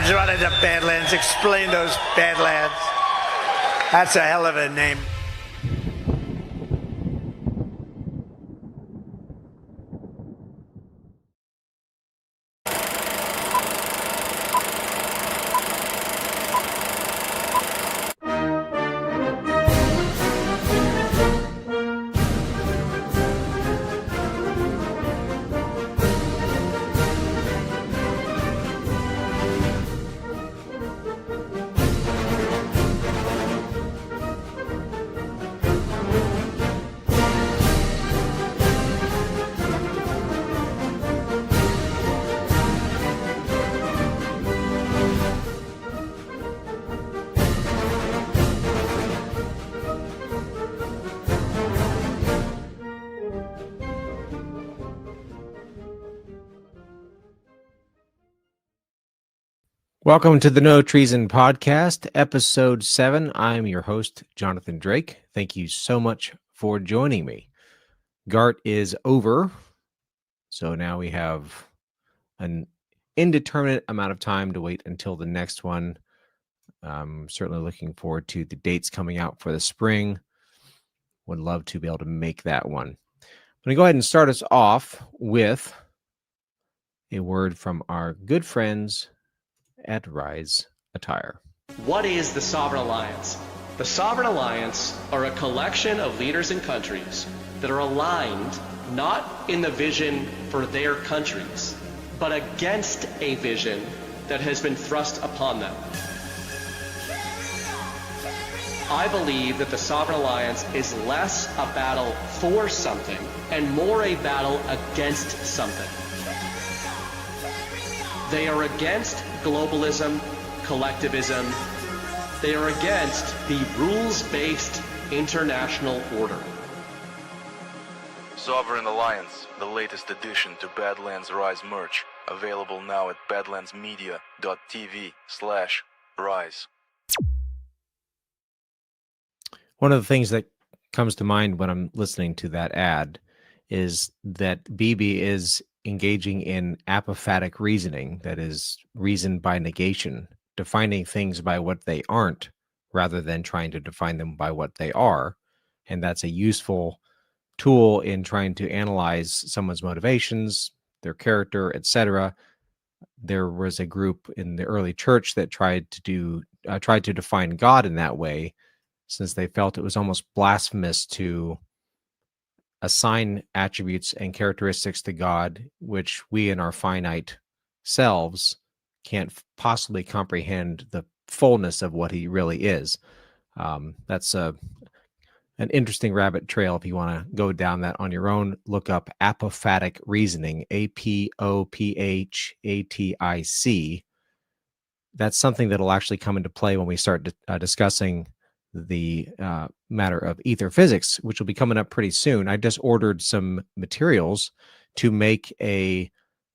Badlands, running to Badlands. Explain those Badlands. That's a hell of a name. Welcome to the No Treason Podcast, Episode 7. I'm your host, Jonathan Drake. Thank you so much for joining me. GART is over, so now we have an indeterminate amount of time to wait until the next one. I'm certainly looking forward to the dates coming out for the spring. Would love to be able to make that one. I'm going to go ahead and start us off with a word from our good friends at Rise Attire. What is the Sovereign Alliance? The Sovereign Alliance are a collection of leaders and countries that are aligned not in the vision for their countries, but against a vision that has been thrust upon them. I believe that the Sovereign Alliance is less a battle for something and more a battle against something. They are against globalism, collectivism. They are against the rules-based international order. Sovereign Alliance, the latest addition to Badlands Rise merch, available now at badlandsmedia.tv/rise. One of the things that comes to mind when I'm listening to that ad is that BB is engaging in apophatic reasoning, that is, reason by negation, defining things by what they aren't rather than trying to define them by what they are. And that's a useful tool in trying to analyze someone's motivations, their character, etc. There was a group in the early church that tried to define God in that way, since they felt it was almost blasphemous to assign attributes and characteristics to God, which we in our finite selves can't possibly comprehend the fullness of what he really is. That's an interesting rabbit trail. If you want to go down that on your own, look up apophatic reasoning, APOPHATIC. That's something that'll actually come into play when we start discussing the matter of Aether Physics, which will be coming up pretty soon. I just ordered some materials to make a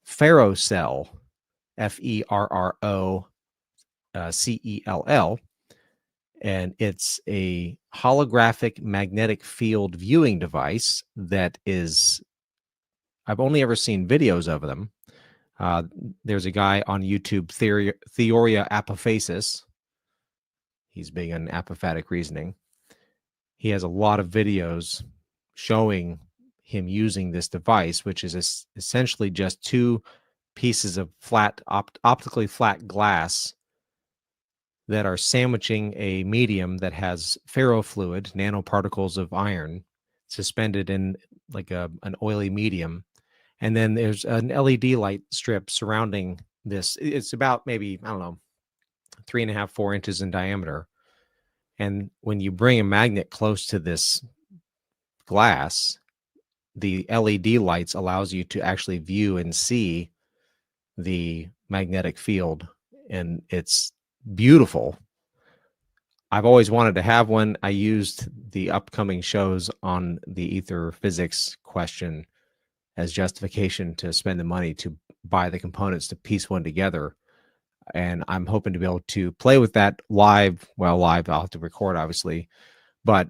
ferrocell, FERROCELL, and it's a holographic magnetic field viewing device that is, I've only ever seen videos of them. There's a guy on YouTube, Theoria Apophasis. He's big on apophatic reasoning. He has a lot of videos showing him using this device, which is essentially just two pieces of optically flat glass that are sandwiching a medium that has ferrofluid, nanoparticles of iron, suspended in like an oily medium. And then there's an LED light strip surrounding this. It's about maybe, 3.5, 4 inches in diameter. And when you bring a magnet close to this glass, the LED lights allows you to actually view and see the magnetic field, and it's beautiful. I've always wanted to have one. I used the upcoming shows on the Aether Physics question as justification to spend the money to buy the components to piece one together. And I'm hoping to be able to play with that live. Well, live, I'll have to record, obviously. But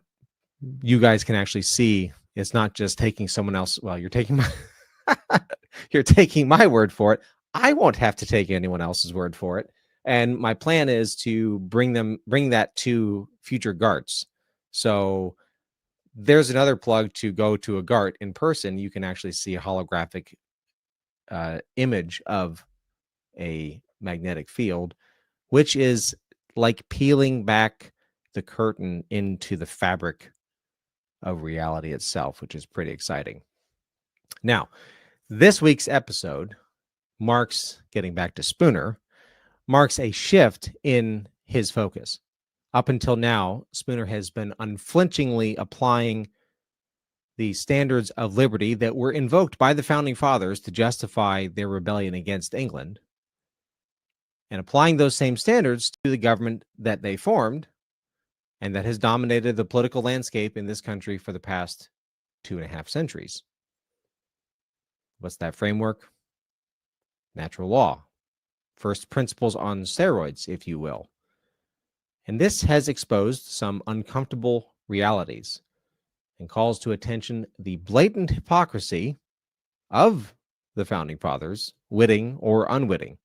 you guys can actually see it's not just taking someone else. Well, you're taking my, you're taking my word for it. I won't have to take anyone else's word for it. And my plan is to bring that to future GARTs. So there's another plug to go to a GART in person. You can actually see a holographic image of a magnetic field, which is like peeling back the curtain into the fabric of reality itself, which is pretty exciting. Now, this week's episode marks, getting back to Spooner, marks a shift in his focus. Up until now, Spooner has been unflinchingly applying the standards of liberty that were invoked by the Founding Fathers to justify their rebellion against England, and applying those same standards to the government that they formed and that has dominated the political landscape in this country for the past 2.5 centuries. What's that framework? Natural law. First principles on steroids, if you will. And this has exposed some uncomfortable realities and calls to attention the blatant hypocrisy of the Founding Fathers, witting or unwitting.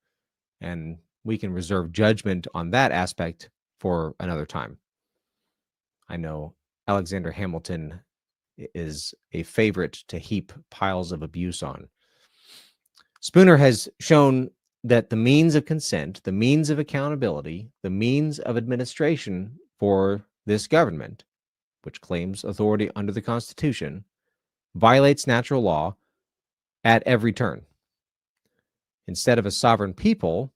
And we can reserve judgment on that aspect for another time. I know Alexander Hamilton is a favorite to heap piles of abuse on. Spooner has shown that the means of consent, the means of accountability, the means of administration for this government, which claims authority under the Constitution, violates natural law at every turn. Instead of a sovereign people,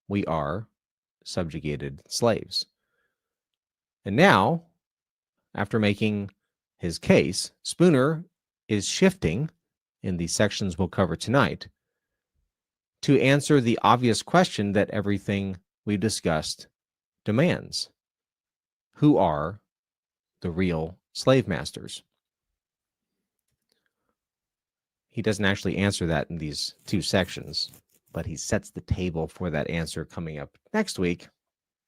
we are subjugated slaves. And now, after making his case, Spooner is shifting, in the sections we'll cover tonight, to answer the obvious question that everything we've discussed demands. Who are the real slave masters? He doesn't actually answer that in these 2 sections, but he sets the table for that answer coming up next week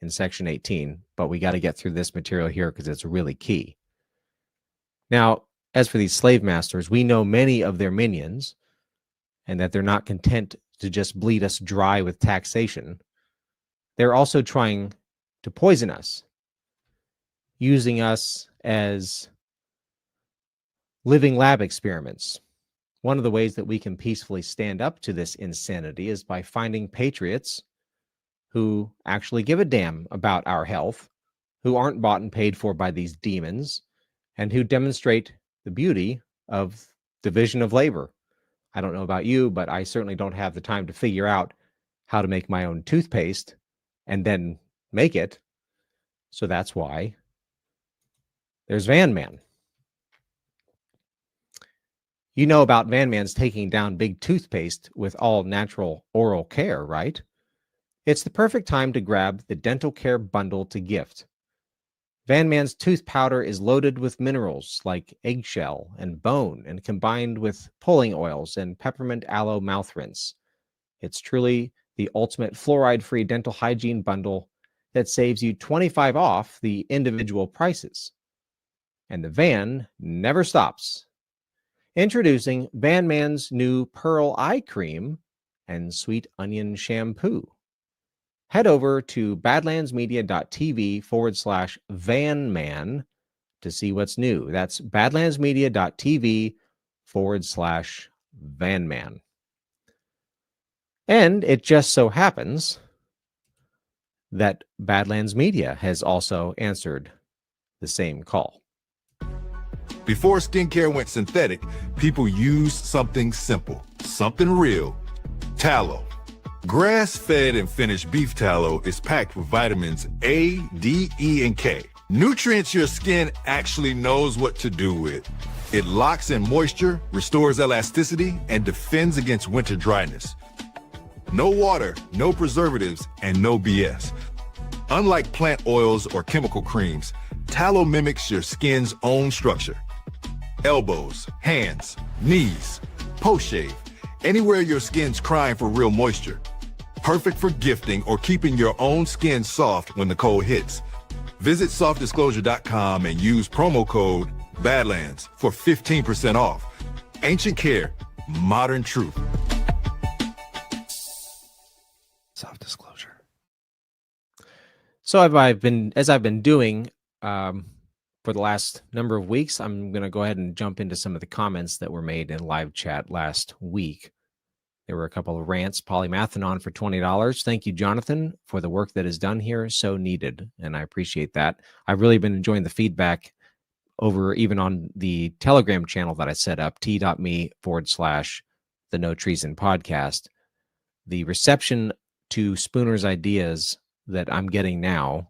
in section 18. But we got to get through this material here because it's really key. Now, as for these slave masters, we know many of their minions and that they're not content to just bleed us dry with taxation. They're also trying to poison us, using us as living lab experiments. One of the ways that we can peacefully stand up to this insanity is by finding patriots who actually give a damn about our health, who aren't bought and paid for by these demons, and who demonstrate the beauty of division of labor. I don't know about you, but I certainly don't have the time to figure out how to make my own toothpaste and then make it. So that's why there's Van Man. You know about Van Man's taking down big toothpaste with all natural oral care, right? It's the perfect time to grab the dental care bundle to gift. Van Man's tooth powder is loaded with minerals like eggshell and bone and combined with pulling oils and peppermint aloe mouth rinse. It's truly the ultimate fluoride-free dental hygiene bundle that saves you 25% off the individual prices. And the van never stops. Introducing Van Man's new Pearl Eye Cream and Sweet Onion Shampoo. Head over to badlandsmedia.tv/VanMan to see what's new. That's badlandsmedia.tv/VanMan. And it just so happens that Badlands Media has also answered the same call. Before skincare went synthetic, people used something simple, something real, tallow. Grass-fed and finished beef tallow is packed with vitamins A, D, E, and K. Nutrients your skin actually knows what to do with. It locks in moisture, restores elasticity, and defends against winter dryness. No water, no preservatives, and no BS. Unlike plant oils or chemical creams, tallow mimics your skin's own structure. Elbows, hands, knees, post-shave, anywhere your skin's crying for real moisture. Perfect for gifting or keeping your own skin soft when the cold hits. Visit softdisclosure.com and use promo code Badlands for 15% off. Ancient care, modern truth. Soft disclosure. So as I've been doing for the last number of weeks, I'm going to go ahead and jump into some of the comments that were made in live chat last week. There were a couple of rants. Polymathanon for $20. Thank you, Jonathan, for the work that is done here. So needed, and I appreciate that. I've really been enjoying the feedback over even on the Telegram channel that I set up, t.me/the No Treason Podcast. The reception to Spooner's ideas that I'm getting now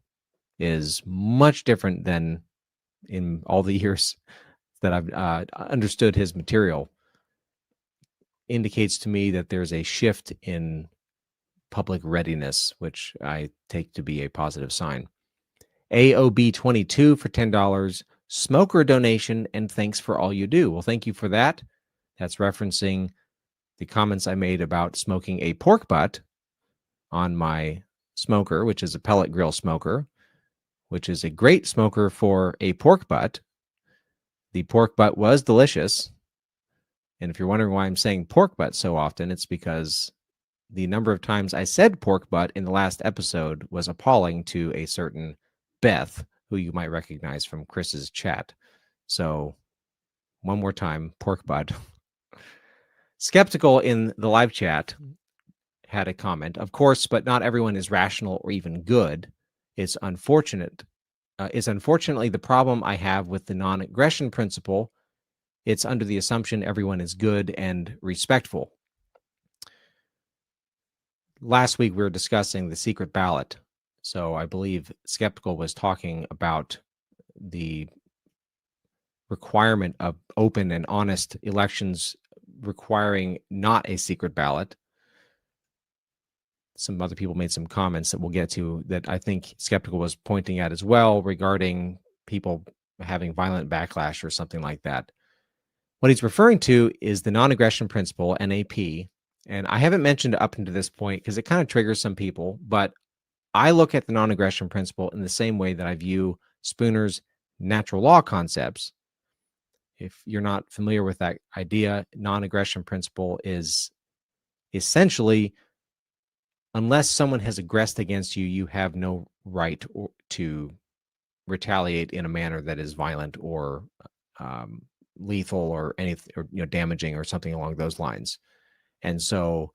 is much different than in all the years that I've understood his material. Indicates to me that there's a shift in public readiness, which I take to be a positive sign. AOB22 for $10. Smoker donation, and thanks for all you do. Well, thank you for that. That's referencing the comments I made about smoking a pork butt on my smoker, which is a pellet grill smoker, which is a great smoker for a pork butt. The pork butt was delicious. And if you're wondering why I'm saying pork butt so often, it's because the number of times I said pork butt in the last episode was appalling to a certain Beth, who you might recognize from Chris's chat. So one more time, pork butt. Skeptical in the live chat had a comment. Of course, but not everyone is rational or even good. It's unfortunate. It's unfortunately the problem I have with the non-aggression principle. It's under the assumption everyone is good and respectful. Last week, we were discussing the secret ballot. So I believe Skeptical was talking about the requirement of open and honest elections requiring not a secret ballot. Some other people made some comments that we'll get to that I think Skeptical was pointing at as well regarding people having violent backlash or something like that. What he's referring to is the non-aggression principle, NAP, and I haven't mentioned it up until this point because it kind of triggers some people, but I look at the non-aggression principle in the same way that I view Spooner's natural law concepts. If you're not familiar with that idea, non-aggression principle is essentially, unless someone has aggressed against you, you have no right to retaliate in a manner that is violent or lethal or anything, or damaging or something along those lines. And so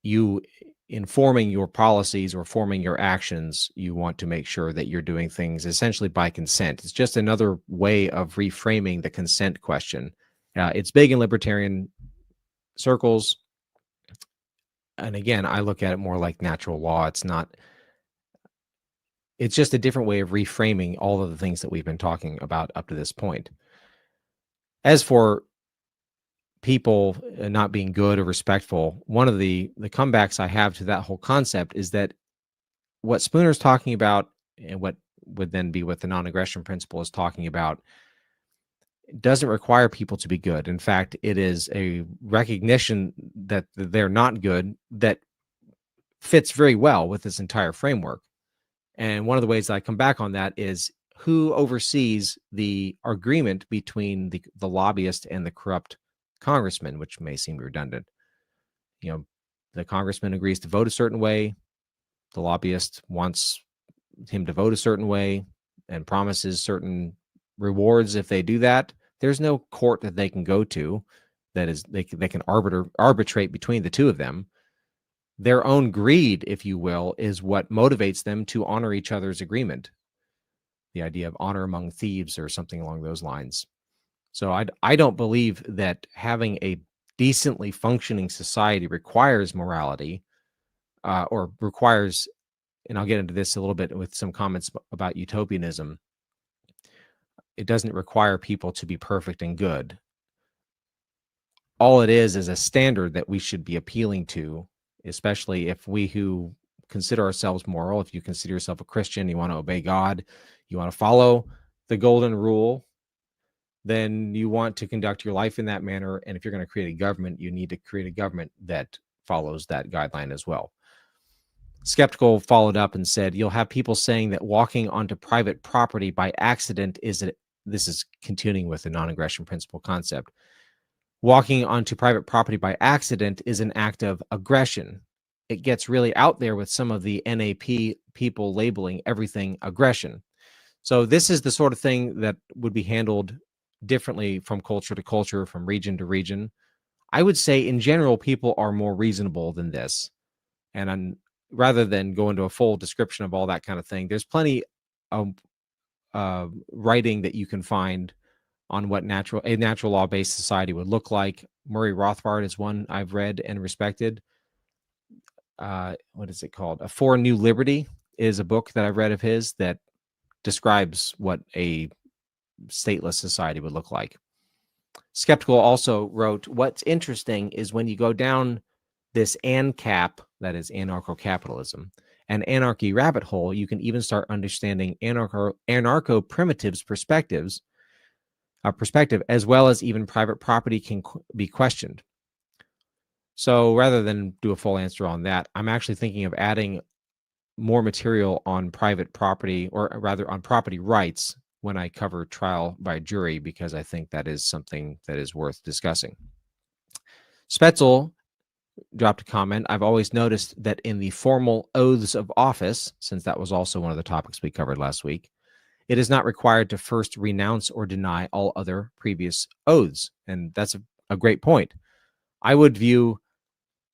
you, in forming your policies or forming your actions, you want to make sure that you're doing things essentially by consent. It's just another way of reframing the consent question. It's big in libertarian circles. And again, I look at it more like natural law. It's just a different way of reframing all of the things that we've been talking about up to this point. As for people not being good or respectful, one of the comebacks I have to that whole concept is that what Spooner's talking about and what would then be what the non-aggression principle is talking about doesn't require people to be good. In fact, it is a recognition that they're not good that fits very well with this entire framework. And one of the ways that I come back on that is who oversees the agreement between the lobbyist and the corrupt congressman, which may seem redundant. The congressman agrees to vote a certain way. The lobbyist wants him to vote a certain way and promises certain rewards if they do that. There's no court that they can go to that is they can arbitrate between the two of them. Their own greed, if you will, is what motivates them to honor each other's agreement. The idea of honor among thieves or something along those lines. So I don't believe that having a decently functioning society requires morality or requires, and I'll get into this a little bit with some comments about utopianism. It doesn't require people to be perfect and good. All it is a standard that we should be appealing to, especially if we who consider ourselves moral, if you consider yourself a Christian, you want to obey God, you want to follow the golden rule, then you want to conduct your life in that manner. And if you're going to create a government, you need to create a government that follows that guideline as well. Skeptical followed up and said, you'll have people saying that walking onto private property by accident this is continuing with the non-aggression principle concept. Walking onto private property by accident is an act of aggression. it gets really out there with some of the NAP people labeling everything aggression. So this is the sort of thing that would be handled differently from culture to culture, from region to region. I would say in general, people are more reasonable than this. And rather than go into a full description of all that kind of thing, there's plenty of writing that you can find on what a natural law-based society would look like. Murray Rothbard is one I've read and respected. What is it called? A For New Liberty is a book that I've read of his that describes what a stateless society would look like. Skeptical also wrote, what's interesting is when you go down this ANCAP, that is anarcho-capitalism, and anarchy rabbit hole, you can even start understanding anarcho-primitives perspective, as well as even private property can be questioned. So rather than do a full answer on that, I'm actually thinking of adding more material on private property, or rather on property rights, when I cover trial by jury, because I think that is something that is worth discussing. Spetzel dropped a comment. I've always noticed that in the formal oaths of office, since that was also one of the topics we covered last week, it is not required to first renounce or deny all other previous oaths. And that's a great point. I would view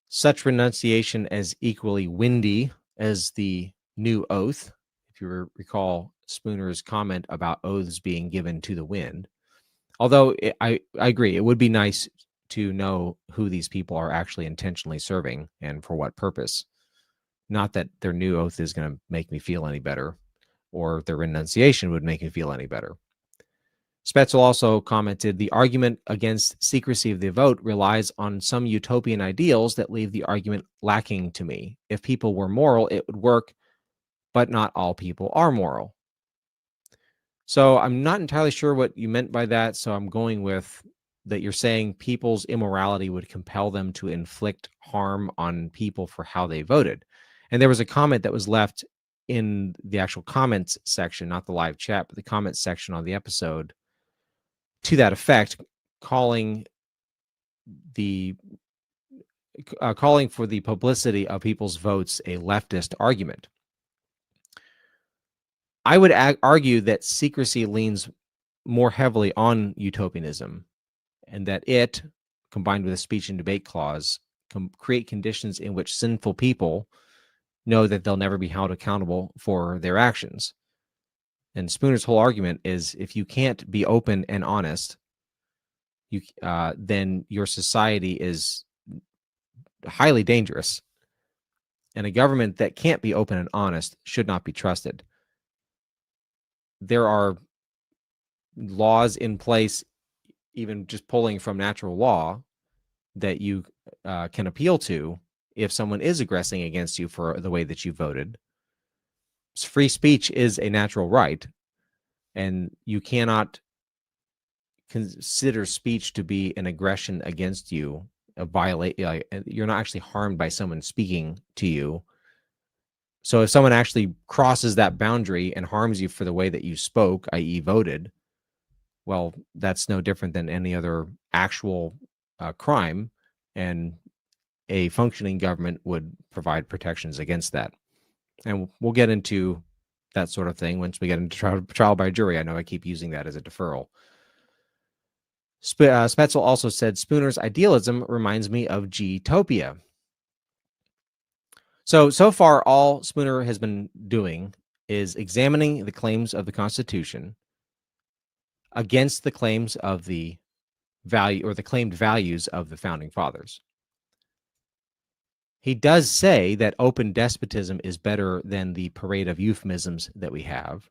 such renunciation as equally windy as the new oath. If you recall Spooner's comment about oaths being given to the wind. Although I agree, it would be nice to know who these people are actually intentionally serving and for what purpose. Not that their new oath is going to make me feel any better, or their renunciation would make me feel any better. Spetzel also commented, the argument against secrecy of the vote relies on some utopian ideals that leave the argument lacking to me. If people were moral, it would work, but not all people are moral. So I'm not entirely sure what you meant by that, so I'm going with that you're saying people's immorality would compel them to inflict harm on people for how they voted. And there was a comment that was left in the actual comments section, not the live chat, but the comments section on the episode, to that effect, calling for the publicity of people's votes a leftist argument. I would argue that secrecy leans more heavily on utopianism, and that it, combined with a speech and debate clause, can create conditions in which sinful people know that they'll never be held accountable for their actions. And Spooner's whole argument is, if you can't be open and honest, then your society is highly dangerous. And a government that can't be open and honest should not be trusted. There are laws in place, even just pulling from natural law, that you can appeal to if someone is aggressing against you for the way that you voted. Free speech is a natural right, and you cannot consider speech to be an aggression against you, you're not actually harmed by someone speaking to you. So if someone actually crosses that boundary and harms you for the way that you spoke, i.e. voted, well, that's no different than any other actual crime, and a functioning government would provide protections against that. And we'll get into that sort of thing once we get into trial by jury. I know I keep using that as a deferral. Spetzel also said, Spooner's idealism reminds me of G-topia. So far, all Spooner has been doing is examining the claims of the Constitution against the claims of the value, or the claimed values, of the Founding Fathers. He does say that open despotism is better than the parade of euphemisms that we have.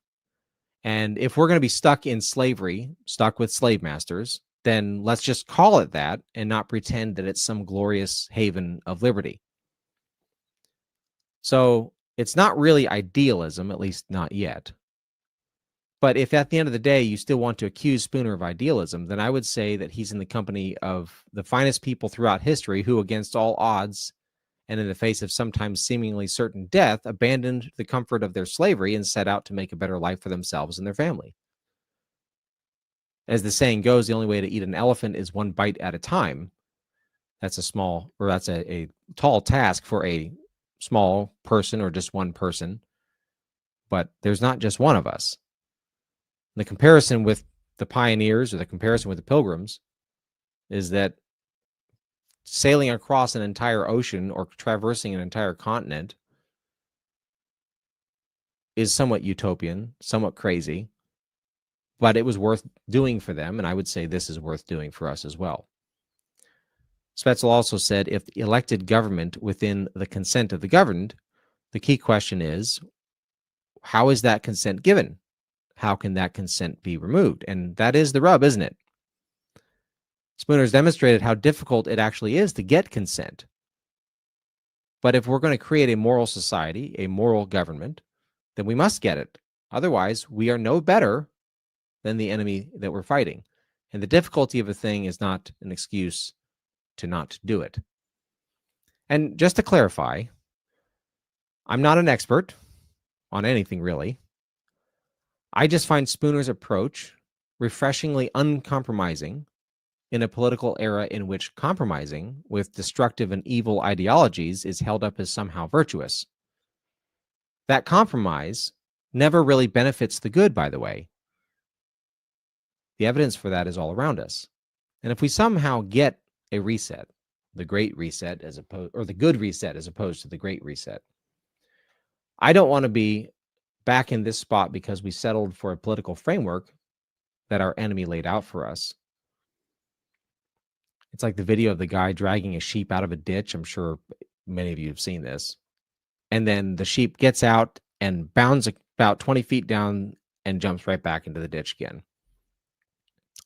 And if we're going to be stuck in slavery, stuck with slave masters, then let's just call it that and not pretend that it's some glorious haven of liberty. So it's not really idealism, at least not yet. But if at the end of the day you still want to accuse Spooner of idealism, then I would say that he's in the company of the finest people throughout history who, against all odds and in the face of sometimes seemingly certain death, abandoned the comfort of their slavery and set out to make a better life for themselves and their family. As the saying goes, the only way to eat an elephant is one bite at a time. That's a tall task for a small person or just one person, but there's not just one of us. The comparison with the pioneers or the comparison with the pilgrims is that sailing across an entire ocean or traversing an entire continent is somewhat utopian, somewhat crazy, but it was worth doing for them, and I would say this is worth doing for us as well. Spetzel also said, if elected government within the consent of the governed, the key question is, how is that consent given? How can that consent be removed? And that is the rub, isn't it? Spooner's demonstrated how difficult it actually is to get consent. But if we're going to create a moral society, a moral government, then we must get it. Otherwise, we are no better than the enemy that we're fighting. And the difficulty of a thing is not an excuse to not do it. And just to clarify, I'm not an expert on anything really. I just find Spooner's approach refreshingly uncompromising in a political era in which compromising with destructive and evil ideologies is held up as somehow virtuous. That compromise never really benefits the good, by the way. The evidence for that is all around us. And if we somehow get a reset, the great reset as opposed, or the good reset as opposed to the great reset, I don't want to be back in this spot because we settled for a political framework that our enemy laid out for us. It's like the video of the guy dragging a sheep out of a ditch. I'm sure many of you have seen this. And then the sheep gets out and bounds about 20 feet down and jumps right back into the ditch again.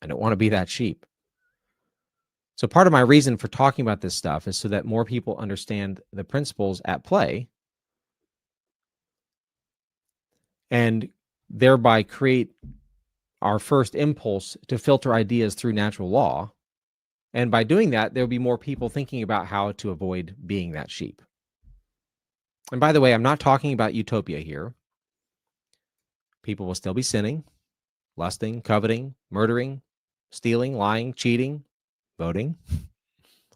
I don't want to be that sheep. So part of my reason for talking about this stuff is so that more people understand the principles at play and thereby create our first impulse to filter ideas through natural law. And by doing that, there'll be more people thinking about how to avoid being that sheep. And by the way, I'm not talking about utopia here. People will still be sinning, lusting, coveting, murdering, stealing, lying, cheating, voting,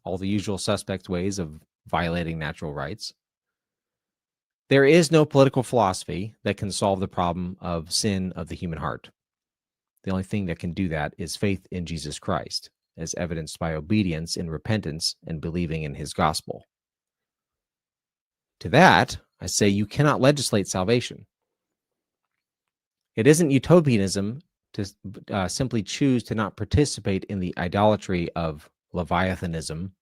all the usual suspect ways of violating natural rights. There is no political philosophy that can solve the problem of sin of the human heart. The only thing that can do that is faith in Jesus Christ, as evidenced by obedience in repentance and believing in his gospel. To that, I say you cannot legislate salvation. It isn't utopianism to simply choose to not participate in the idolatry of Leviathanism,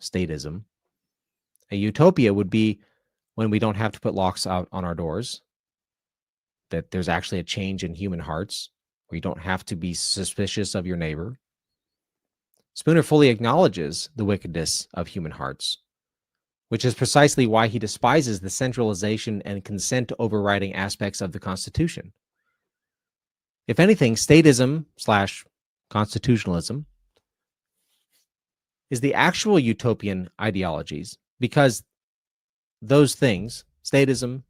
statism. A utopia would be when we don't have to put locks out on our doors, that there's actually a change in human hearts, where you don't have to be suspicious of your neighbor. Spooner fully acknowledges the wickedness of human hearts, which is precisely why he despises the centralization and consent overriding aspects of the Constitution. If anything, statism/constitutionalism is the actual utopian ideologies, because those things, statism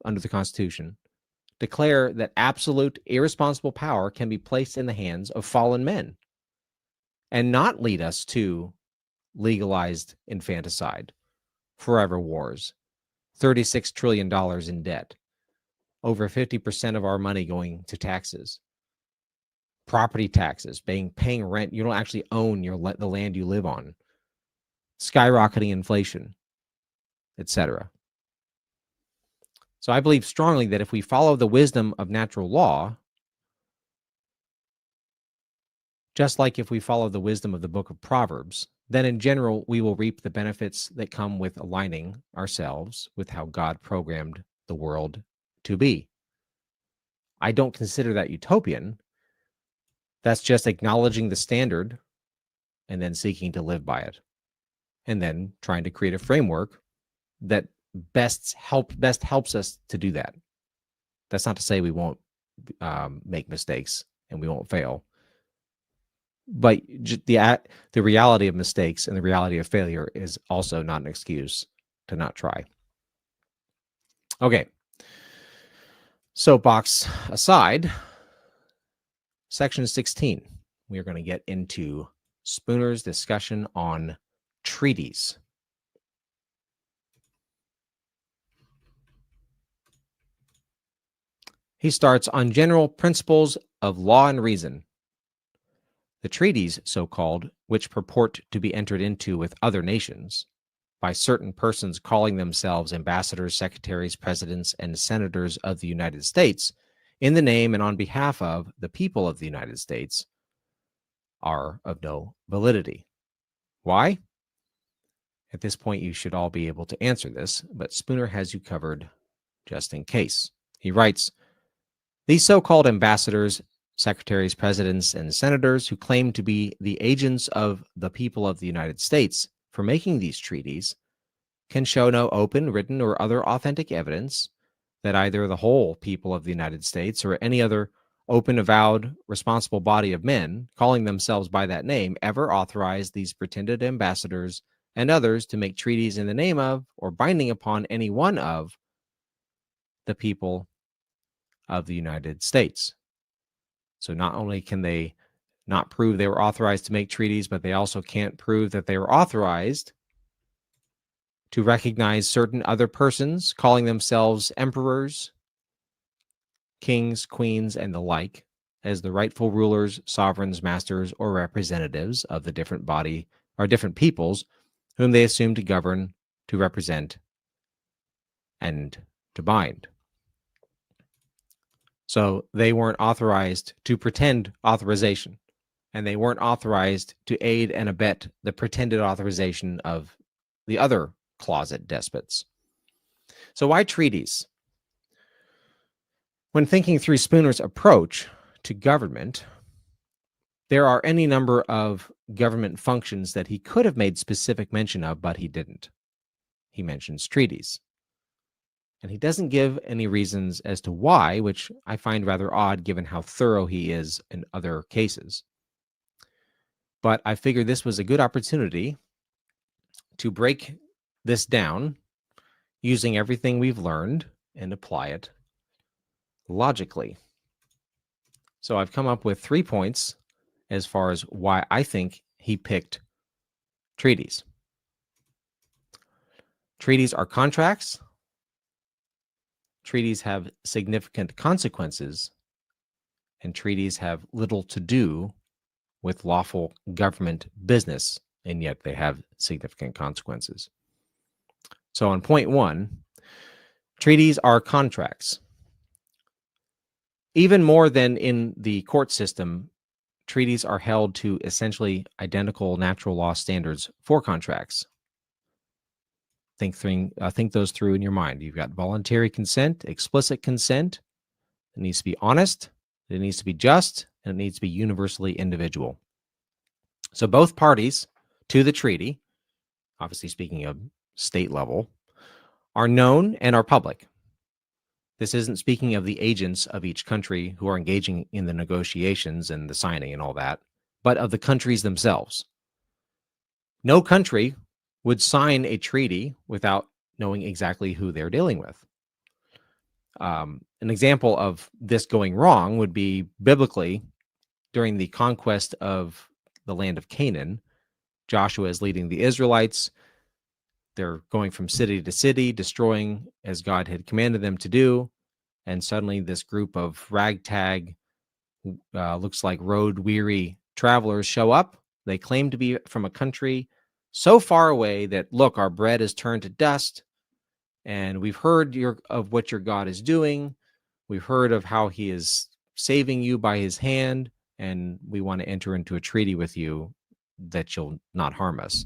under the Constitution, declare that absolute irresponsible power can be placed in the hands of fallen men and not lead us to legalized infanticide, forever wars, $36 trillion in debt, over 50% of our money going to taxes, property taxes, paying rent. You don't actually own the land you live on, skyrocketing inflation, etc. So I believe strongly that if we follow the wisdom of natural law, just like if we follow the wisdom of the book of Proverbs, then in general, we will reap the benefits that come with aligning ourselves with how God programmed the world to be. I don't consider that utopian. That's just acknowledging the standard and then seeking to live by it, and then trying to create a framework that best helps us to do that. That's not to say we won't make mistakes and we won't fail, but the reality of mistakes and the reality of failure is also not an excuse to not try. Okay. Soapbox aside, section 16, we are going to get into Spooner's discussion on treaties. He starts on general principles of law and reason. The treaties, so-called, which purport to be entered into with other nations by certain persons calling themselves ambassadors, secretaries, presidents, and senators of the United States, in the name and on behalf of the people of the United States, are of no validity. Why? At this point, you should all be able to answer this, but Spooner has you covered just in case. He writes, these so-called ambassadors, secretaries, presidents, and senators who claim to be the agents of the people of the United States for making these treaties can show no open, written, or other authentic evidence that either the whole people of the United States or any other open, avowed, responsible body of men calling themselves by that name ever authorized these pretended ambassadors and others to make treaties in the name of or binding upon any one of the people of the United States. So not only can they not prove they were authorized to make treaties, but they also can't prove that they were authorized to recognize certain other persons calling themselves emperors, kings, queens, and the like as the rightful rulers, sovereigns, masters, or representatives of the different body or different peoples whom they assume to govern, to represent, and to bind. So they weren't authorized to pretend authorization, and they weren't authorized to aid and abet the pretended authorization of the other closet despots. So why treaties? When thinking through Spooner's approach to government, there are any number of government functions that he could have made specific mention of, but he didn't. He mentions treaties. And he doesn't give any reasons as to why, which I find rather odd given how thorough he is in other cases. But I figured this was a good opportunity to break this down using everything we've learned and apply it logically. So I've come up with 3 points as far as why I think he picked treaties. Treaties are contracts. Treaties have significant consequences, and treaties have little to do with lawful government business, and yet they have significant consequences. So on point 1, treaties are contracts. Even more than in the court system, treaties are held to essentially identical natural law standards for contracts. Think those through in your mind. You've got voluntary consent, explicit consent. It needs to be honest, it needs to be just, and it needs to be universally individual. So both parties to the treaty, obviously speaking of state level, are known and are public. This isn't speaking of the agents of each country who are engaging in the negotiations and the signing and all that, but of the countries themselves. No country would sign a treaty without knowing exactly who they're dealing with. An example of this going wrong would be biblically during the conquest of the land of Canaan. Joshua is leading the Israelites. They're going from city to city, destroying as God had commanded them to do. And suddenly this group of ragtag, looks like road-weary travelers show up. They claim to be from a country so far away that, look, our bread is turned to dust, and we've heard of what your God is doing. We've heard of how he is saving you by his hand, and we want to enter into a treaty with you that you'll not harm us.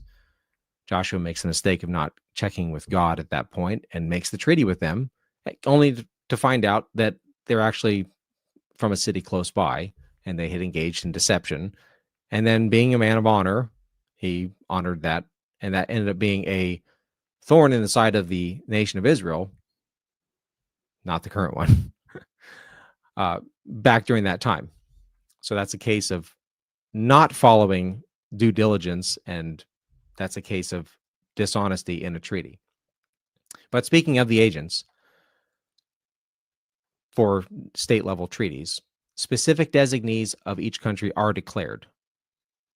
Joshua makes the mistake of not checking with God at that point and makes the treaty with them, only to find out that they're actually from a city close by, and they had engaged in deception. And then, being a man of honor, he honored that, and that ended up being a thorn in the side of the nation of Israel, not the current one, back during that time. So that's a case of not following due diligence, and that's a case of dishonesty in a treaty. But speaking of the agents for state-level treaties, specific designees of each country are declared.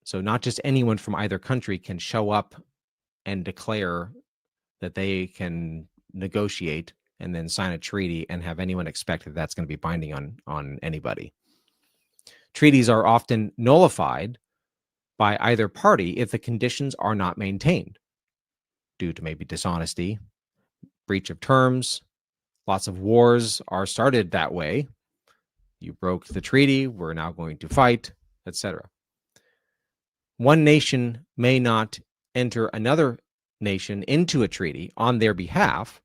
So not just anyone from either country can show up and declare that they can negotiate and then sign a treaty and have anyone expect that that's going to be binding on anybody. Treaties are often nullified by either party if the conditions are not maintained due to maybe dishonesty, breach of terms. Lots of wars are started that way. You broke the treaty, we're now going to fight, etc. One nation may not enter another nation into a treaty on their behalf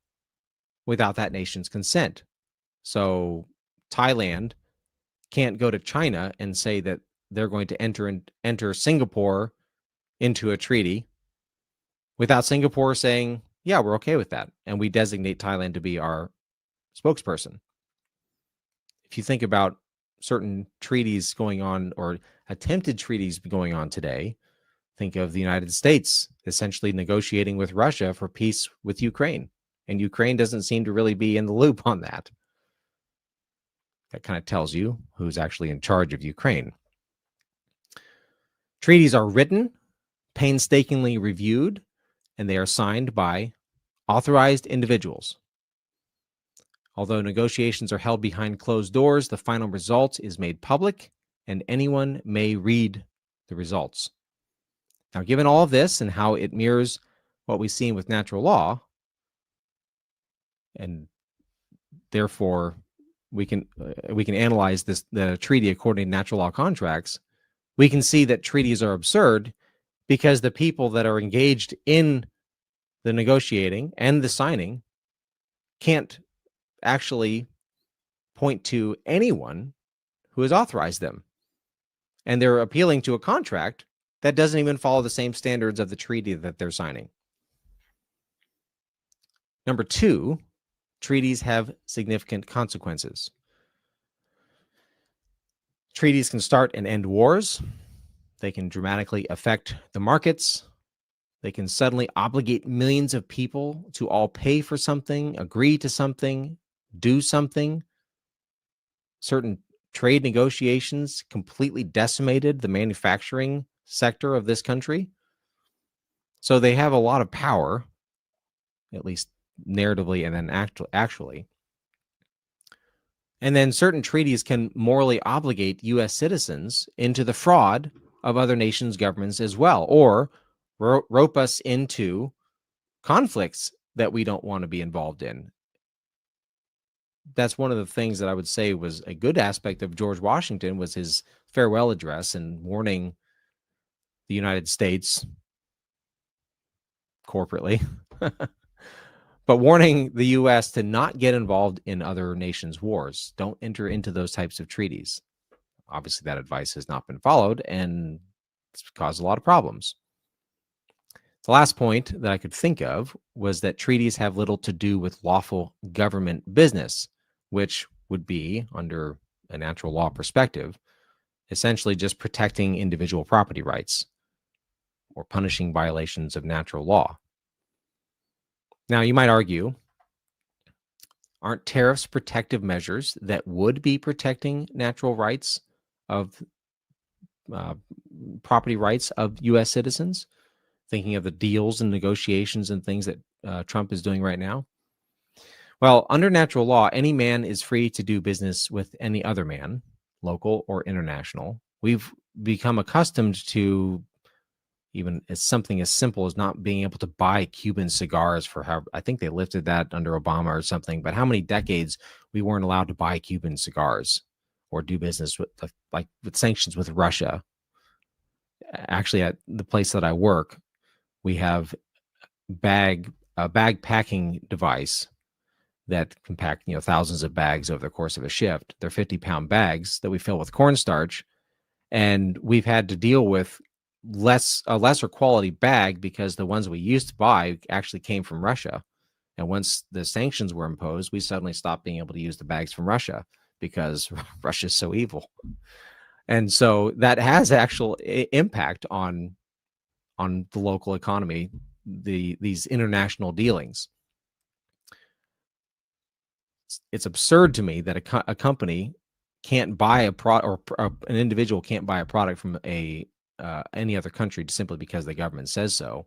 without that nation's consent. So Thailand can't go to China and say that they're going to enter Singapore into a treaty without Singapore saying, yeah, we're okay with that. And we designate Thailand to be our spokesperson. If you think about certain treaties going on or attempted treaties going on today, think of the United States essentially negotiating with Russia for peace with Ukraine. And Ukraine doesn't seem to really be in the loop on that. That kind of tells you who's actually in charge of Ukraine. Treaties are written, painstakingly reviewed, and they are signed by authorized individuals. Although negotiations are held behind closed doors, the final result is made public, and anyone may read the results. Now, given all of this and how it mirrors what we've seen with natural law, and therefore we can analyze the treaty according to natural law contracts, we can see that treaties are absurd because the people that are engaged in the negotiating and the signing can't actually point to anyone who has authorized them. And they're appealing to a contract that doesn't even follow the same standards of the treaty that they're signing. Number two, treaties have significant consequences. Treaties can start and end wars. They can dramatically affect the markets. They can suddenly obligate millions of people to all pay for something, agree to something, do something. Certain trade negotiations completely decimated the manufacturing sector of this country. So they have a lot of power, at least narratively and then actually. And then certain treaties can morally obligate U.S. citizens into the fraud of other nations' governments as well, or rope us into conflicts that we don't want to be involved in. That's one of the things that I would say was a good aspect of George Washington, was his farewell address and warning the United States corporately, but warning the U.S. to not get involved in other nations' wars. Don't enter into those types of treaties. Obviously, that advice has not been followed, and it's caused a lot of problems. The last point that I could think of was that treaties have little to do with lawful government business, which would be, under a natural law perspective, essentially just protecting individual property rights or punishing violations of natural law. Now, you might argue, aren't tariffs protective measures that would be protecting natural rights of property rights of U.S. citizens? Thinking of the deals and negotiations and things that Trump is doing right now. Well, under natural law, any man is free to do business with any other man, local or international. We've become accustomed to even as something as simple as not being able to buy Cuban cigars for how, I think they lifted that under Obama or something, but how many decades we weren't allowed to buy Cuban cigars or do business with, like with sanctions with Russia. Actually, at the place that I work, we have a bag packing device that can pack, thousands of bags over the course of a shift. They're 50-pound bags that we fill with cornstarch, and we've had to deal with a lesser quality bag because the ones we used to buy actually came from Russia. And once the sanctions were imposed, we suddenly stopped being able to use the bags from Russia because Russia's so evil. And so that has actual impact on the local economy, these international dealings. It's absurd to me that a company can't buy a product, or an individual can't buy a product from any other country simply because the government says so.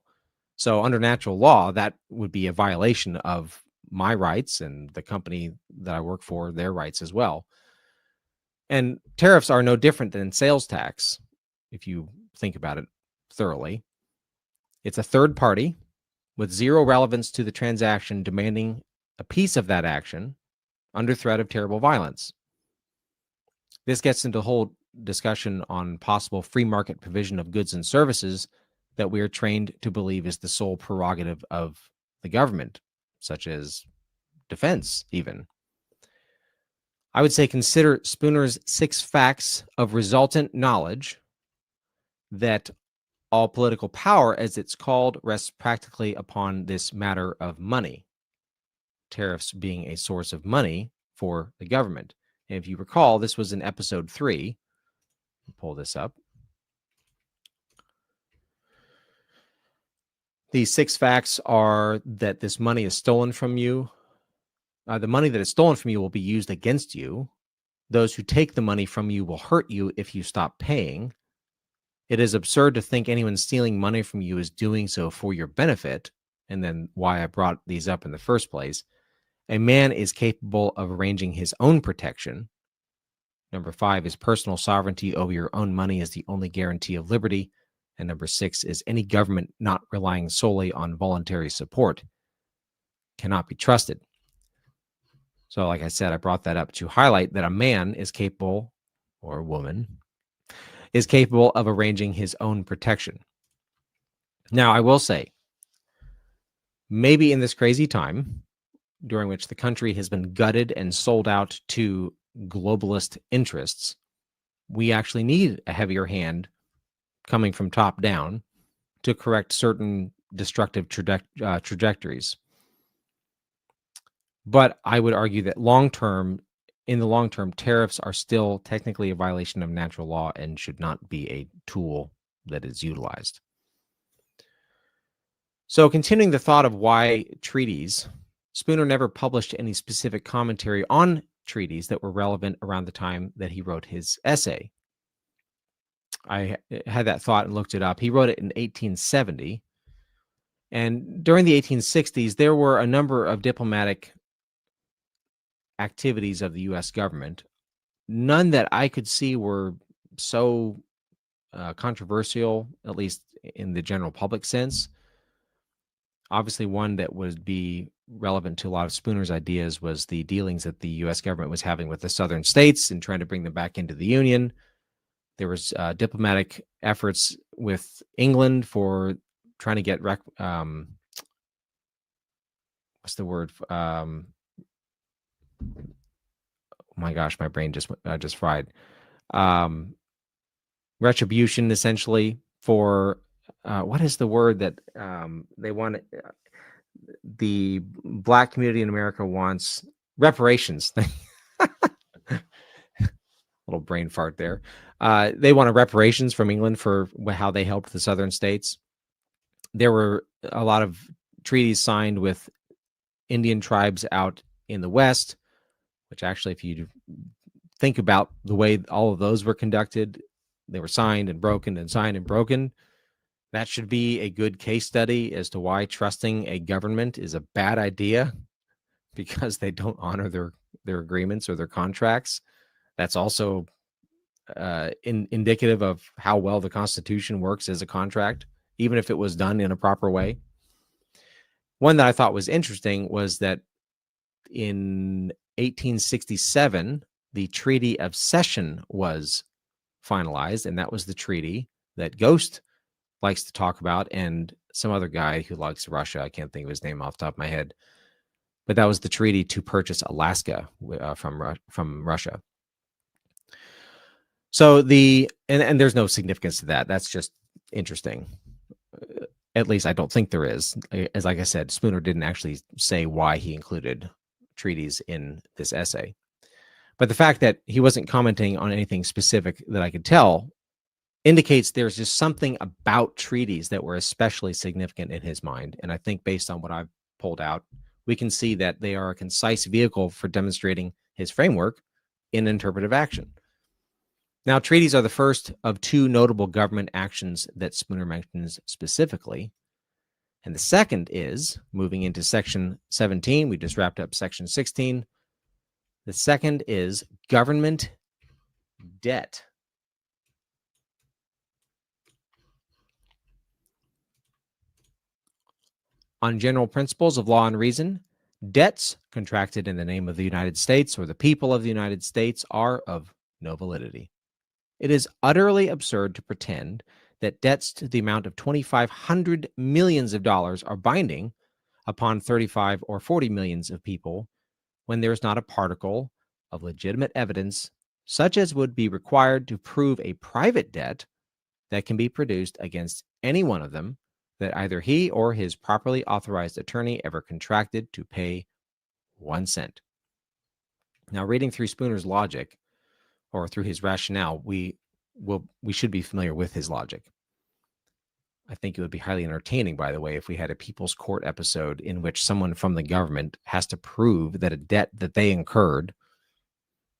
So under natural law, that would be a violation of my rights and the company that I work for, their rights as well. And tariffs are no different than sales tax, if you think about it thoroughly. It's a third party with zero relevance to the transaction demanding a piece of that action under threat of terrible violence. This gets into a whole discussion on possible free market provision of goods and services that we are trained to believe is the sole prerogative of the government, such as defense, even. I would say consider Spooner's 6 facts of resultant knowledge that all political power, as it's called, rests practically upon this matter of money, tariffs being a source of money for the government. And if you recall, this was in episode 3. Pull this up. These 6 facts are that this money is stolen from you. The money that is stolen from you will be used against you. Those who take the money from you will hurt you if you stop paying. It is absurd to think anyone stealing money from you is doing so for your benefit, and then why I brought these up in the first place. A man is capable of arranging his own protection. Number 5 is personal sovereignty over your own money is the only guarantee of liberty. And number 6 is any government not relying solely on voluntary support cannot be trusted. So like I said, I brought that up to highlight that a man is capable, or a woman, is capable of arranging his own protection. Now, I will say, maybe in this crazy time, during which the country has been gutted and sold out to globalist interests, we actually need a heavier hand coming from top down to correct certain destructive trajectories. But I would argue that in the long term, tariffs are still technically a violation of natural law and should not be a tool that is utilized. So continuing the thought of why treaties, Spooner never published any specific commentary on treaties that were relevant around the time that he wrote his essay. I had that thought and looked it up. He wrote it in 1870. And during the 1860s, there were a number of diplomatic activities of the U.S. government. None that I could see were so controversial, at least in the general public sense. Obviously, one that would be relevant to a lot of Spooner's ideas was the dealings that the U.S. government was having with the southern states and trying to bring them back into the Union. There was diplomatic efforts with England for trying to get what's the word? Oh my gosh, my brain just fried. Retribution, essentially, for what is the word that they want? The Black community in America wants reparations. Little brain fart there. They wanted reparations from England for how they helped the southern states. There were a lot of treaties signed with Indian tribes out in the West, which actually, if you think about the way all of those were conducted, they were signed and broken and signed and broken. That should be a good case study as to why trusting a government is a bad idea, because they don't honor their agreements or their contracts. That's also indicative of how well the Constitution works as a contract, even if it was done in a proper way. One that I thought was interesting was that in 1867, the Treaty of Cession was finalized, and that was the treaty that Ghost likes to talk about, and some other guy who likes Russia. I can't think of his name off the top of my head. But that was the treaty to purchase Alaska from Russia. So and there's no significance to that. That's just interesting. At least I don't think there is. As like I said, Spooner didn't actually say why he included treaties in this essay. But the fact that he wasn't commenting on anything specific that I could tell indicates there's just something about treaties that were especially significant in his mind. And I think based on what I've pulled out, we can see that they are a concise vehicle for demonstrating his framework in interpretive action. Now, treaties are the first of two notable government actions that Spooner mentions specifically. And the second is, moving into section 17, we just wrapped up section 16. The second is government debt. On general principles of law and reason, debts contracted in the name of the United States or the people of the United States are of no validity. It is utterly absurd to pretend that debts to the amount of 2,500 millions of dollars are binding upon 35 or 40 millions of people when there is not a particle of legitimate evidence such as would be required to prove a private debt that can be produced against any one of them that either he or his properly authorized attorney ever contracted to pay 1 cent. Now, reading through Spooner's logic, or through his rationale, we should be familiar with his logic. I think it would be highly entertaining, by the way, if we had a People's Court episode in which someone from the government has to prove that a debt that they incurred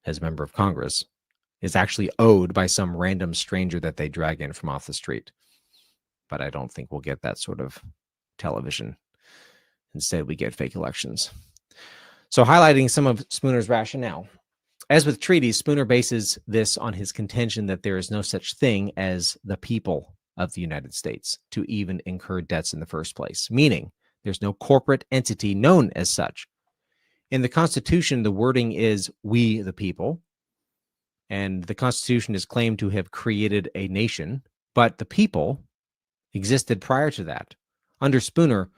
as a member of Congress is actually owed by some random stranger that they drag in from off the street. But I don't think we'll get that sort of television. Instead, we get fake elections. So, highlighting some of Spooner's rationale. As with treaties, Spooner bases this on his contention that there is no such thing as the people of the United States to even incur debts in the first place, meaning there's no corporate entity known as such. In the Constitution, the wording is "we the people," and the Constitution is claimed to have created a nation, but the people existed prior to that. Under Spooner,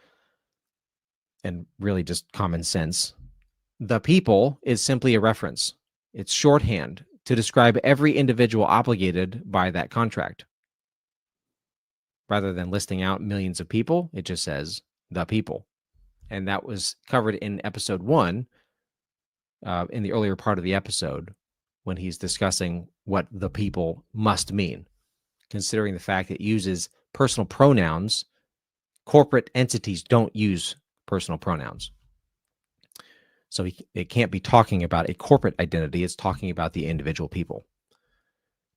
and really just common sense, the people is simply a reference. It's shorthand to describe every individual obligated by that contract. Rather than listing out millions of people, it just says the people. And that was covered in episode 1, in the earlier part of the episode, when he's discussing what the people must mean, considering the fact that it uses personal pronouns. Corporate entities don't use personal pronouns. So it can't be talking about a corporate identity. It's talking about the individual people.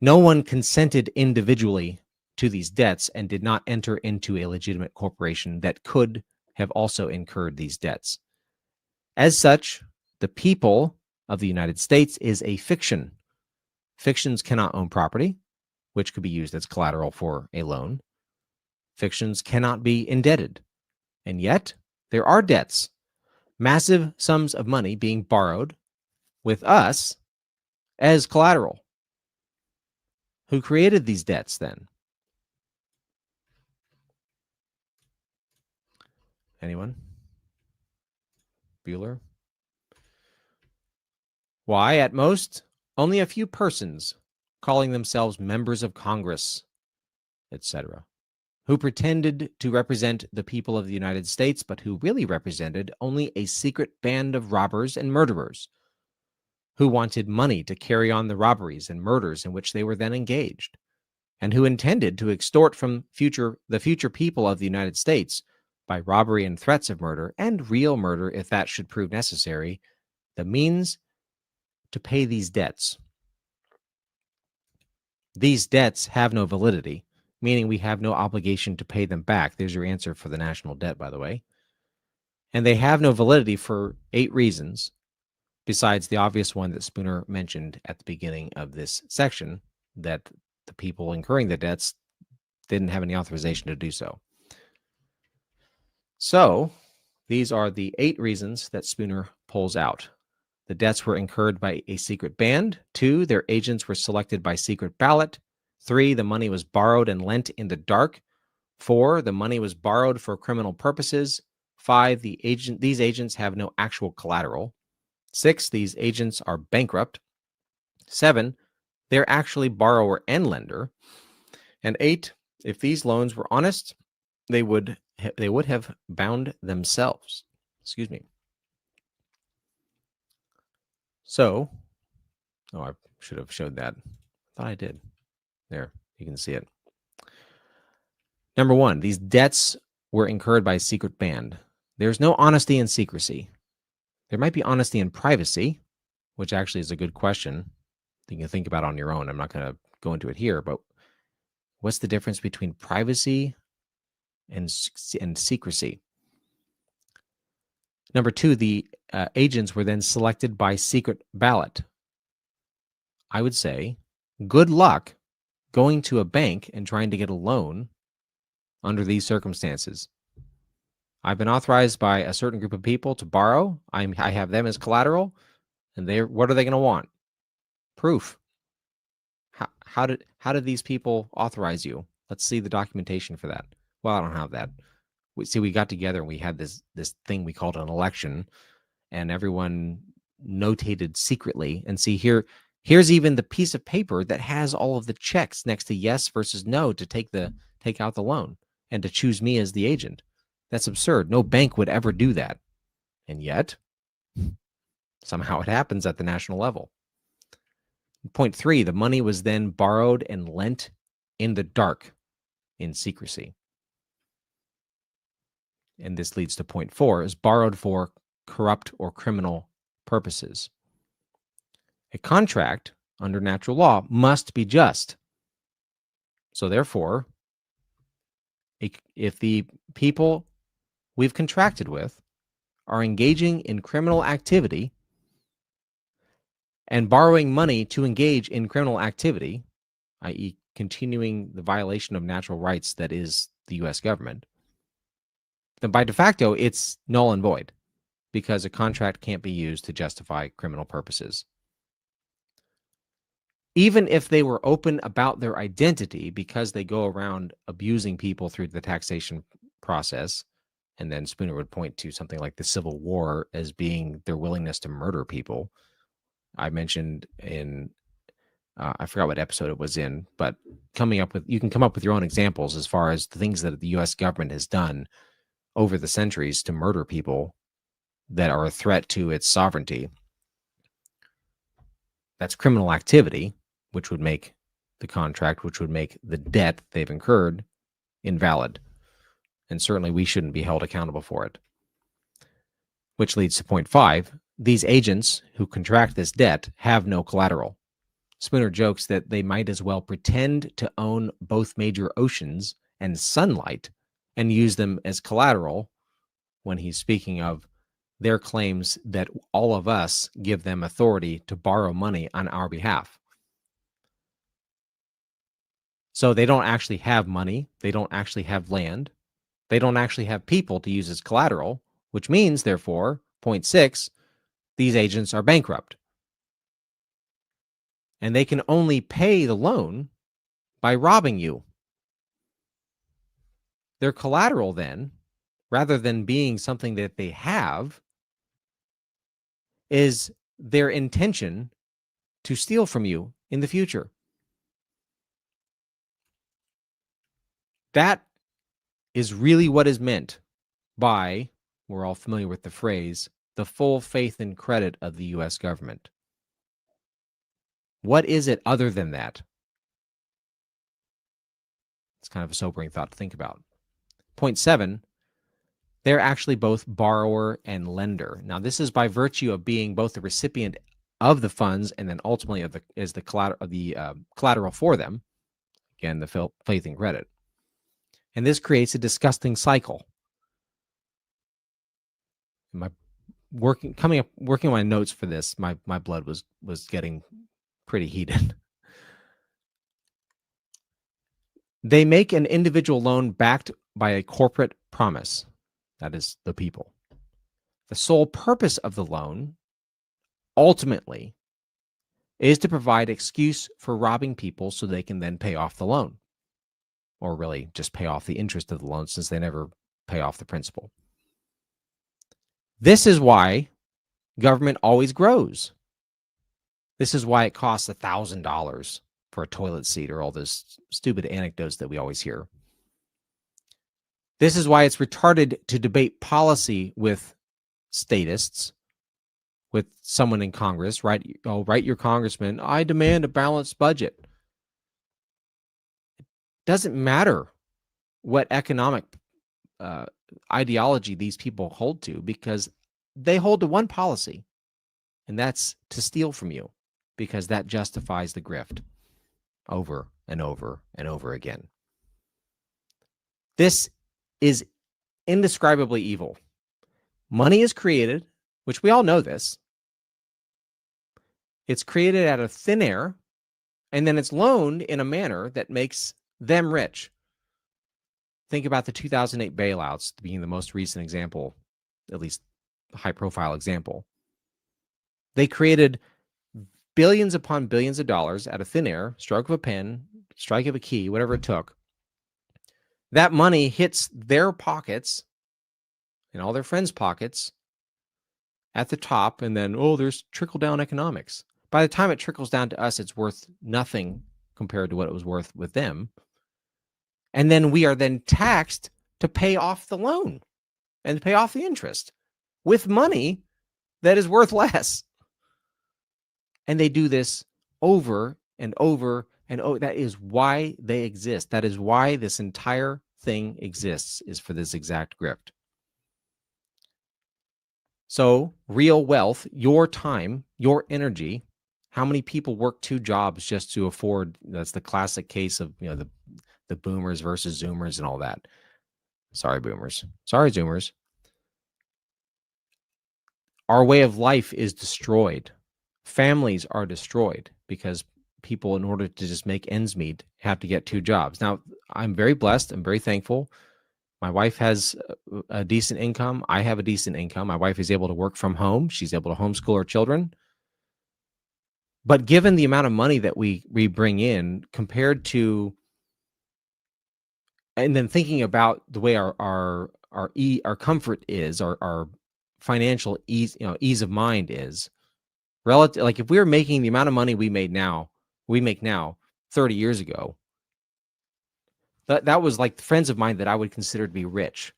No one consented individually to these debts and did not enter into a legitimate corporation that could have also incurred these debts. As such, the people of the United States is a fiction. Fictions cannot own property, which could be used as collateral for a loan. Fictions cannot be indebted. And yet, there are debts. Massive sums of money being borrowed with us as collateral. Who created these debts then? Anyone? Bueller? Why, at most, only a few persons calling themselves members of Congress, etc., who pretended to represent the people of the United States, but who really represented only a secret band of robbers and murderers who wanted money to carry on the robberies and murders in which they were then engaged, and who intended to extort from the future people of the United States by robbery and threats of murder, and real murder if that should prove necessary, the means to pay these debts. These debts have no validity, meaning we have no obligation to pay them back. There's your answer for the national debt, by the way. And they have no validity for 8 reasons, besides the obvious one that Spooner mentioned at the beginning of this section, that the people incurring the debts didn't have any authorization to do so. So, these are the 8 reasons that Spooner pulls out. The debts were incurred by a secret band. 2, their agents were selected by secret ballot. 3, the money was borrowed and lent in the dark. 4, the money was borrowed for criminal purposes. 5, these agents have no actual collateral. 6, these agents are bankrupt. 7, they're actually borrower and lender. And 8, if these loans were honest, they would have bound themselves. Excuse me. So, I should have showed that. I thought I did. There, you can see it. Number 1, these debts were incurred by a secret band. There's no honesty in secrecy. There might be honesty in privacy, which actually is a good question you can think about on your own. I'm not going to go into it here, but what's the difference between privacy and secrecy. Number 2, the agents were then selected by secret ballot. I would say, good luck going to a bank and trying to get a loan under these circumstances. I've been authorized by a certain group of people to borrow. I have them as collateral, and what are they going to want? Proof. How did these people authorize you? Let's see the documentation for that. Well, I don't have that. We got together and we had this thing we called an election, and everyone notated secretly. And see here's even the piece of paper that has all of the checks next to yes versus no to take out the loan and to choose me as the agent. That's absurd. No bank would ever do that. And yet, somehow it happens at the national level. Point 3, the money was then borrowed and lent in the dark, in secrecy. And this leads to point 4, is borrowed for corrupt or criminal purposes. A contract under natural law must be just. So therefore, if the people we've contracted with are engaging in criminal activity and borrowing money to engage in criminal activity, i.e. continuing the violation of natural rights that is the U.S. government, then by de facto, it's null and void because a contract can't be used to justify criminal purposes. Even if they were open about their identity because they go around abusing people through the taxation process, and then Spooner would point to something like the Civil War as being their willingness to murder people. I mentioned in, I forgot what episode it was in, but you can come up with your own examples as far as the things that the U.S. government has done over the centuries to murder people that are a threat to its sovereignty. That's criminal activity, which would make the contract, which would make the debt they've incurred invalid. And certainly we shouldn't be held accountable for it. Which leads to point 5. These agents who contract this debt have no collateral. Spooner jokes that they might as well pretend to own both major oceans and sunlight and use them as collateral when he's speaking of their claims that all of us give them authority to borrow money on our behalf. So they don't actually have money. They don't actually have land. They don't actually have people to use as collateral, which means, therefore, point 6, these agents are bankrupt. And they can only pay the loan by robbing you. Their collateral, then, rather than being something that they have, is their intention to steal from you in the future. That is really what is meant by, we're all familiar with the phrase, the full faith and credit of the U.S. government. What is it other than that? It's kind of a sobering thought to think about. Point 7, they're actually both borrower and lender. Now, this is by virtue of being both the recipient of the funds and then ultimately as the collateral for them. Again, the faith and credit. And this creates a disgusting cycle. Working on my notes for this, my blood was getting pretty heated. They make an individual loan backed by a corporate promise. That is the people. The sole purpose of the loan, ultimately, is to provide excuse for robbing people so they can then pay off the loan. Or really just pay off the interest of the loan since they never pay off the principal. This is why government always grows. This is why it costs $1,000 for a toilet seat or all those stupid anecdotes that we always hear. This is why it's retarded to debate policy with statists, with someone in Congress, right? Oh, write your congressman, I demand a balanced budget. It doesn't matter what economic ideology these people hold to, because they hold to one policy, and that's to steal from you, because that justifies the grift over and over and over again. This is indescribably evil. Money is created, which we all know this. It's created out of thin air, and then it's loaned in a manner that makes them rich. Think about the 2008 bailouts being the most recent example, at least a high-profile example. They created billions upon billions of dollars out of thin air, stroke of a pen, strike of a key, whatever it took. That money hits their pockets and all their friends' pockets at the top, and then, there's trickle-down economics. By the time it trickles down to us, it's worth nothing compared to what it was worth with them. And then we are then taxed to pay off the loan and pay off the interest with money that is worth less. And they do this over and over and over. That is why they exist. That is why this entire thing exists, is for this exact grift. So real wealth, your time, your energy, how many people work 2 jobs just to afford, that's the classic case of, the boomers versus zoomers and all that. Sorry, boomers. Sorry, zoomers. Our way of life is destroyed. Families are destroyed because people, in order to just make ends meet, have to get 2 jobs. Now, I'm very blessed. I'm very thankful. My wife has a decent income. I have a decent income. My wife is able to work from home. She's able to homeschool her children. But given the amount of money that we bring in compared to, and then thinking about the way our comfort is, our financial ease, ease of mind is relative. Like if we were making the amount of money we make now 30 years ago, that was like friends of mine that I would consider to be rich.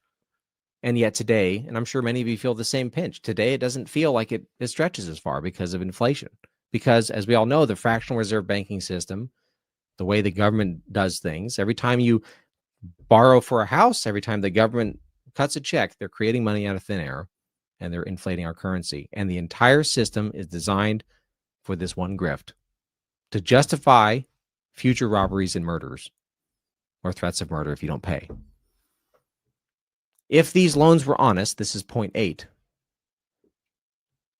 And yet today, and I'm sure many of you feel the same pinch, today it doesn't feel like it stretches as far because of inflation. Because as we all know, the fractional reserve banking system, the way the government does things, every time you borrow for a house, every time the government cuts a check, they're creating money out of thin air and they're inflating our currency. And the entire system is designed for this one grift, to justify future robberies and murders, or threats of murder if you don't pay. If these loans were honest, this is point 8,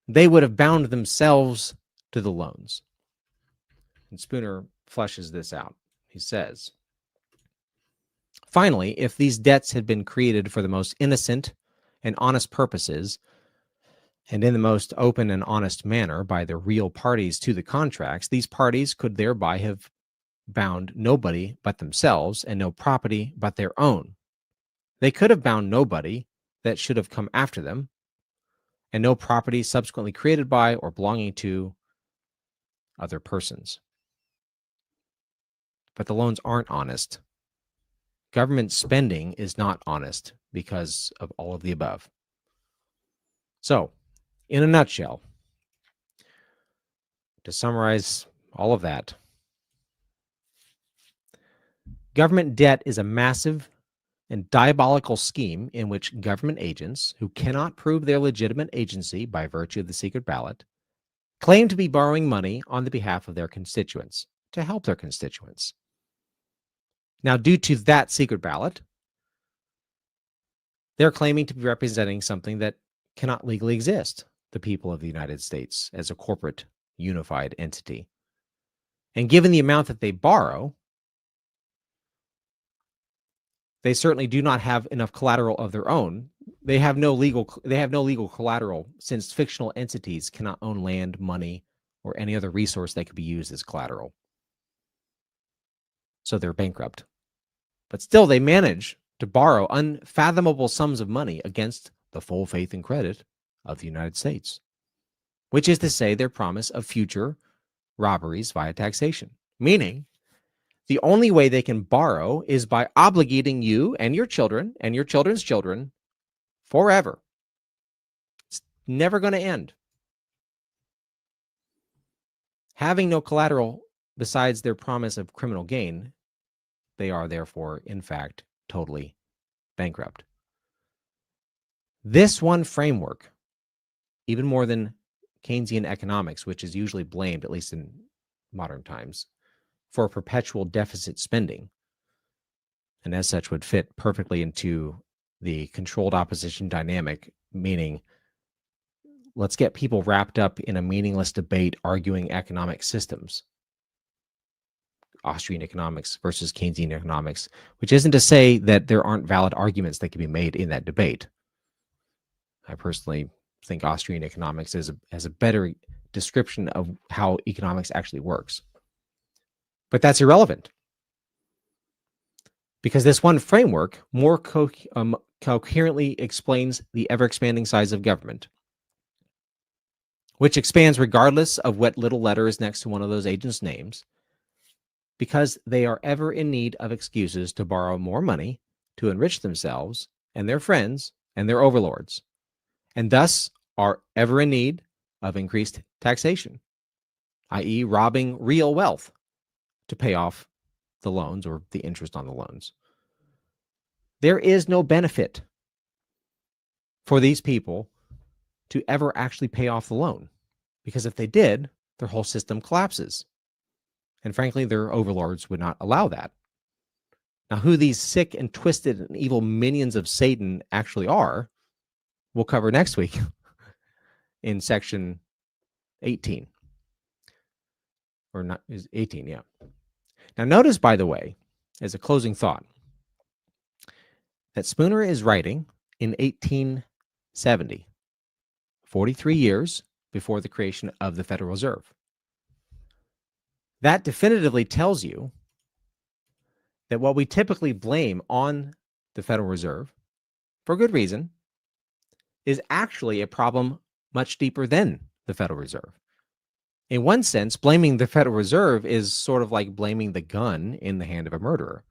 they would have bound themselves to the loans. And Spooner fleshes this out. He says, finally, if these debts had been created for the most innocent and honest purposes, and in the most open and honest manner by the real parties to the contracts, these parties could thereby have bound nobody but themselves and no property but their own. They could have bound nobody that should have come after them, and no property subsequently created by or belonging to other persons. But the loans aren't honest. Government spending is not honest because of all of the above. So, in a nutshell, to summarize all of that, government debt is a massive and diabolical scheme in which government agents who cannot prove their legitimate agency by virtue of the secret ballot claim to be borrowing money on the behalf of their constituents to help their constituents. Now, due to that secret ballot, they're claiming to be representing something that cannot legally exist, the people of the United States as a corporate unified entity. And given the amount that they borrow, they certainly do not have enough collateral of their own. They have no legal collateral, since fictional entities cannot own land, money, or any other resource that could be used as collateral. So they're bankrupt. But still, they manage to borrow unfathomable sums of money against the full faith and credit of the United States, which is to say their promise of future robberies via taxation, meaning the only way they can borrow is by obligating you and your children and your children's children forever. It's never going to end. Having no collateral besides their promise of criminal gain, they are therefore, in fact, totally bankrupt. This one framework, even more than Keynesian economics, which is usually blamed, at least in modern times, for perpetual deficit spending, and as such would fit perfectly into the controlled opposition dynamic, meaning let's get people wrapped up in a meaningless debate arguing economic systems, Austrian economics versus Keynesian economics, which isn't to say that there aren't valid arguments that can be made in that debate. I personally think Austrian economics has a better description of how economics actually works. But that's irrelevant, because this one framework more coherently explains the ever-expanding size of government, which expands regardless of what little letter is next to one of those agents' names, because they are ever in need of excuses to borrow more money to enrich themselves and their friends and their overlords, and thus are ever in need of increased taxation, i.e. robbing real wealth to pay off the loans or the interest on the loans. There is no benefit for these people to ever actually pay off the loan, because if they did, their whole system collapses. And frankly, their overlords would not allow that. Now, who these sick and twisted and evil minions of Satan actually are, we'll cover next week in section 18. Or not, is 18, yeah. Now, notice, by the way, as a closing thought, that Spooner is writing in 1870, 43 years before the creation of the Federal Reserve. That definitively tells you that what we typically blame on the Federal Reserve, for good reason, is actually a problem much deeper than the Federal Reserve. In one sense, blaming the Federal Reserve is sort of like blaming the gun in the hand of a murderer.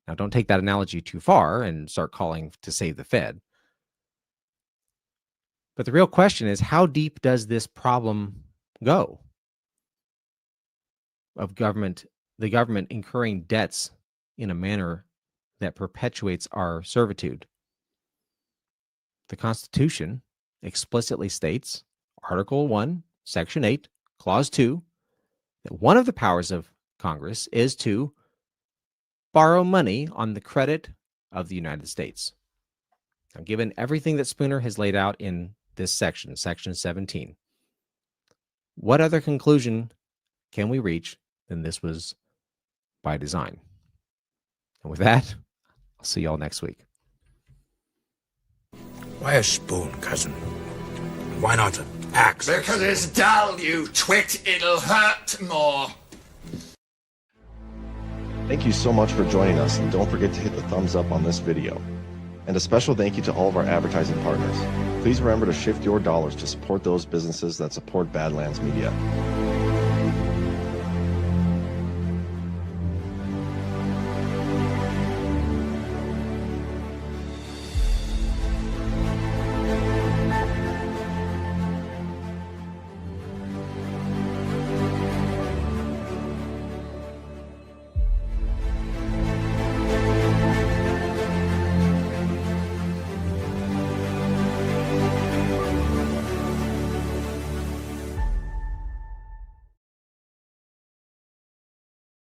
Now, don't take that analogy too far and start calling to save the Fed. But the real question is, how deep does this problem go of the government incurring debts in a manner that perpetuates our servitude? The Constitution explicitly states, Article 1, Section 8, Clause 2, that one of the powers of Congress is to borrow money on the credit of the United States. Now, given everything that Spooner has laid out in this section, Section 17, what other conclusion can we reach than this was by design? And with that, I'll see y'all next week. Why a spoon, cousin? Why not an axe? Because it's dull, you twit. It'll hurt more. Thank you so much for joining us, and don't forget to hit the thumbs up on this video. And a special thank you to all of our advertising partners. Please remember to shift your dollars to support those businesses that support Badlands Media.